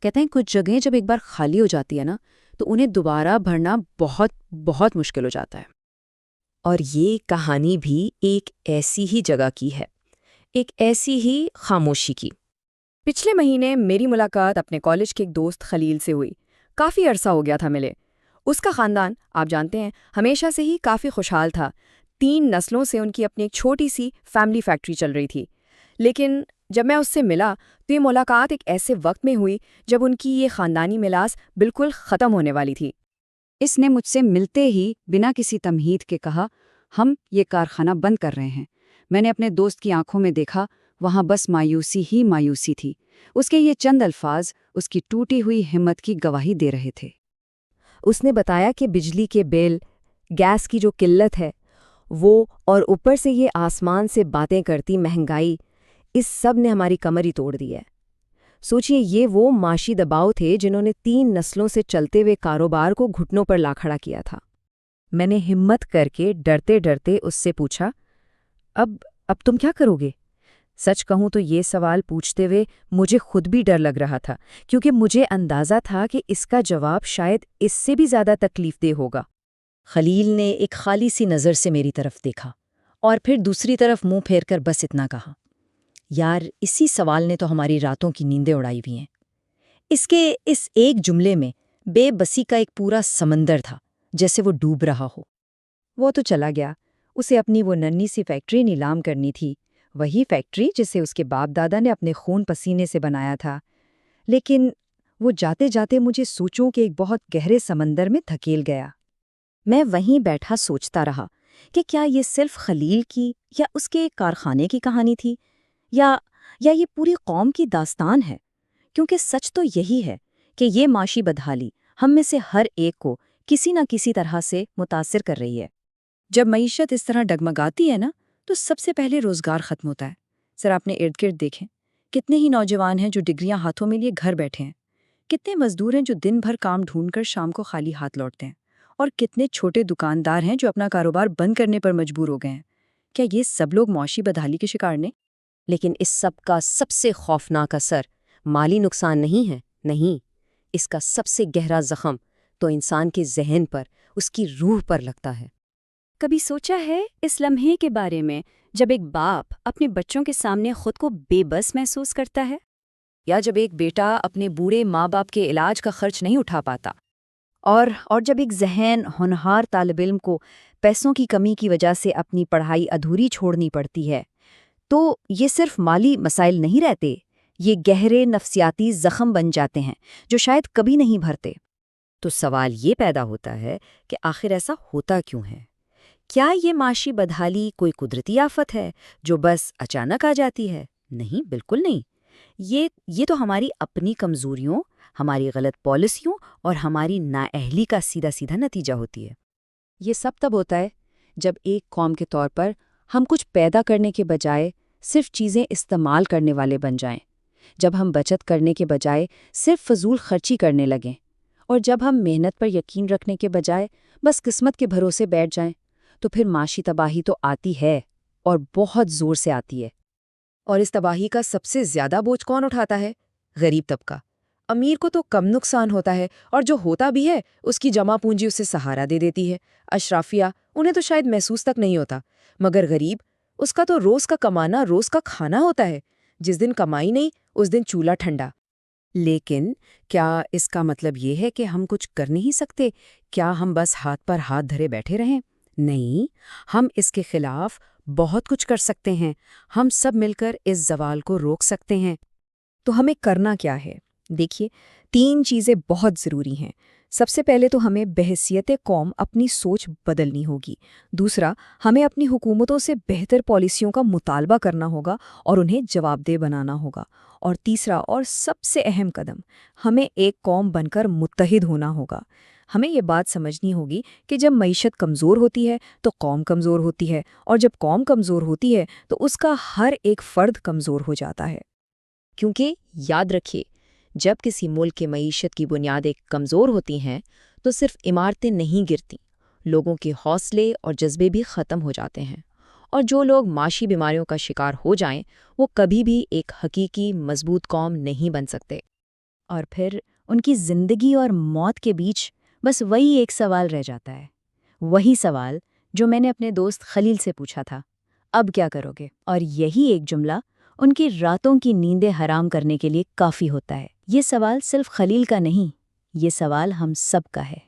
کہتے ہیں کچھ جگہیں جب ایک بار خالی ہو جاتی ہے نا تو انہیں دوبارہ بھرنا بہت بہت مشکل ہو جاتا ہے۔ اور یہ کہانی بھی ایک ایسی ہی جگہ کی ہے، ایک ایسی ہی خاموشی کی۔ پچھلے مہینے میری ملاقات اپنے کالج کے ایک دوست خلیل سے ہوئی۔ کافی عرصہ ہو گیا تھا ملے۔ اس کا خاندان، آپ جانتے ہیں، ہمیشہ سے ہی کافی خوشحال تھا۔ 3 نسلوں سے ان کی اپنی ایک چھوٹی سی فیملی فیکٹری چل رہی تھی۔ لیکن جب میں اس سے ملا تو یہ ملاقات ایک ایسے وقت میں ہوئی جب ان کی یہ خاندانی میراث بالکل ختم ہونے والی تھی۔ اس نے مجھ سے ملتے ہی بنا کسی تمہید کے کہا، ہم یہ کارخانہ بند کر رہے ہیں۔ میں نے اپنے دوست کی آنکھوں میں دیکھا، وہاں بس مایوسی ہی مایوسی تھی۔ اس کے یہ چند الفاظ اس کی ٹوٹی ہوئی ہمت کی گواہی دے رہے تھے۔ اس نے بتایا کہ بجلی کے بل، گیس کی جو قلت ہے وہ، اور اوپر سے یہ آسمان سے باتیں کرتی مہنگائی، اس سب نے ہماری کمر ہی توڑ دی ہے۔ سوچئے، یہ وہ معاشی دباؤ تھے جنہوں نے 3 نسلوں سے چلتے ہوئے کاروبار کو گھٹنوں پر لا کھڑا کیا تھا۔ میں نے ہمت کر کے ڈرتے ڈرتے اس سے پوچھا، اب تم کیا کرو گے؟ سچ کہوں تو یہ سوال پوچھتے ہوئے مجھے خود بھی ڈر لگ رہا تھا، کیونکہ مجھے اندازہ تھا کہ اس کا جواب شاید اس سے بھی زیادہ تکلیف دہ ہوگا۔ خلیل نے ایک خالی سی نظر سے میری طرف دیکھا اور پھر دوسری طرف منہ پھیر کر بس اتنا کہا، یار، اسی سوال نے تو ہماری راتوں کی نیندیں اڑائی ہوئی ہیں۔ اس کے اس ایک جملے میں بے بسی کا ایک پورا سمندر تھا، جیسے وہ ڈوب رہا ہو۔ وہ تو چلا گیا، اسے اپنی وہ ننھی سی فیکٹری نیلام کرنی تھی، وہی فیکٹری جسے اس کے باپ دادا نے اپنے خون پسینے سے بنایا تھا۔ لیکن وہ جاتے جاتے مجھے سوچوں کے ایک بہت گہرے سمندر میں دھکیل گیا۔ میں وہیں بیٹھا سوچتا رہا کہ کیا یہ صرف خلیل کی یا اس کے کارخانے کی کہانی تھی، یا یہ پوری قوم کی داستان ہے، کیونکہ سچ تو یہی ہے کہ یہ معاشی بدحالی ہم میں سے ہر ایک کو کسی نہ کسی طرح سے متاثر کر رہی ہے۔ جب معیشت اس طرح ڈگمگاتی ہے نا تو سب سے پہلے روزگار ختم ہوتا ہے۔ ذرا اپنے ارد گرد دیکھیں، کتنے ہی نوجوان ہیں جو ڈگریاں ہاتھوں میں لیے گھر بیٹھے ہیں، کتنے مزدور ہیں جو دن بھر کام ڈھونڈ کر شام کو خالی ہاتھ لوٹتے ہیں، اور کتنے چھوٹے دکاندار ہیں جو اپنا کاروبار بند کرنے پر مجبور ہو گئے ہیں۔ کیا یہ سب لوگ معاشی بدحالی کے شکار نے؟ لیکن اس سب کا سب سے خوفناک اثر مالی نقصان نہیں ہے، نہیں، اس کا سب سے گہرا زخم تو انسان کے ذہن پر، اس کی روح پر لگتا ہے۔ کبھی سوچا ہے اس لمحے کے بارے میں جب ایک باپ اپنے بچوں کے سامنے خود کو بے بس محسوس کرتا ہے؟ یا جب ایک بیٹا اپنے بوڑھے ماں باپ کے علاج کا خرچ نہیں اٹھا پاتا؟ اور جب ایک ذہین ہونہار طالب علم کو پیسوں کی کمی کی وجہ سے اپنی پڑھائی ادھوری چھوڑنی پڑتی ہے، تو یہ صرف مالی مسائل نہیں رہتے، یہ گہرے نفسیاتی زخم بن جاتے ہیں جو شاید کبھی نہیں بھرتے۔ تو سوال یہ پیدا ہوتا ہے کہ آخر ایسا ہوتا کیوں ہے؟ کیا یہ معاشی بدحالی کوئی قدرتی آفت ہے جو بس اچانک آ جاتی ہے؟ نہیں، بالکل نہیں۔ یہ تو ہماری اپنی کمزوریوں، ہماری غلط پالیسیوں اور ہماری نااہلی کا سیدھا سیدھا نتیجہ ہوتی ہے۔ یہ سب تب ہوتا ہے جب ایک قوم کے طور پر ہم کچھ پیدا کرنے کے بجائے صرف چیزیں استعمال کرنے والے بن جائیں، جب ہم بچت کرنے کے بجائے صرف فضول خرچی کرنے لگیں، اور جب ہم محنت پر یقین رکھنے کے بجائے بس قسمت کے بھروسے بیٹھ جائیں، تو پھر معاشی تباہی تو آتی ہے، اور بہت زور سے آتی ہے۔ اور اس تباہی کا سب سے زیادہ بوجھ کون اٹھاتا ہے؟ غریب طبقہ۔ امیر کو تو کم نقصان ہوتا ہے، اور جو ہوتا بھی ہے اس کی جمع پونجی اسے سہارا دے دیتی ہے۔ اشرافیہ، انہیں تو شاید محسوس تک نہیں ہوتا، مگر غریب، اس کا تو روز کا کمانا روز کا کھانا ہوتا ہے۔ جس دن کمائی نہیں، اس دن چولہا ٹھنڈا۔ لیکن کیا اس کا مطلب یہ ہے کہ ہم کچھ کر نہیں سکتے؟ کیا ہم بس ہاتھ پر ہاتھ دھرے بیٹھے رہیں؟ نہیں، ہم اس کے خلاف بہت کچھ کر سکتے ہیں۔ ہم سب مل کر اس زوال کو روک سکتے ہیں۔ تو ہمیں کرنا کیا ہے؟ دیکھیے، 3 چیزیں بہت ضروری ہیں۔ سب سے پہلے تو ہمیں بحیثیت قوم اپنی سوچ بدلنی ہوگی۔ دوسرا، ہمیں اپنی حکومتوں سے بہتر پالیسیوں کا مطالبہ کرنا ہوگا اور انہیں جواب دہ بنانا ہوگا۔ اور تیسرا اور سب سے اہم قدم، ہمیں ایک قوم بن کر متحد ہونا ہوگا۔ ہمیں یہ بات سمجھنی ہوگی کہ جب معیشت کمزور ہوتی ہے تو قوم کمزور ہوتی ہے، اور جب قوم کمزور ہوتی ہے تو اس کا ہر ایک فرد کمزور ہو جاتا ہے۔ کیونکہ یاد رکھیے، جب کسی ملک کی معیشت کی بنیادیں کمزور ہوتی ہیں تو صرف عمارتیں نہیں گرتی، لوگوں کے حوصلے اور جذبے بھی ختم ہو جاتے ہیں، اور جو لوگ معاشی بیماریوں کا شکار ہو جائیں وہ کبھی بھی ایک حقیقی مضبوط قوم نہیں بن سکتے۔ اور پھر ان کی زندگی اور موت کے بیچ بس وہی ایک سوال رہ جاتا ہے، وہی سوال جو میں نے اپنے دوست خلیل سے پوچھا تھا، اب کیا کرو گے؟ اور یہی ایک جملہ ان کی راتوں کی نیندیں حرام کرنے کے لیے کافی ہوتا ہے۔ یہ سوال صرف خلیل کا نہیں، یہ سوال ہم سب کا ہے۔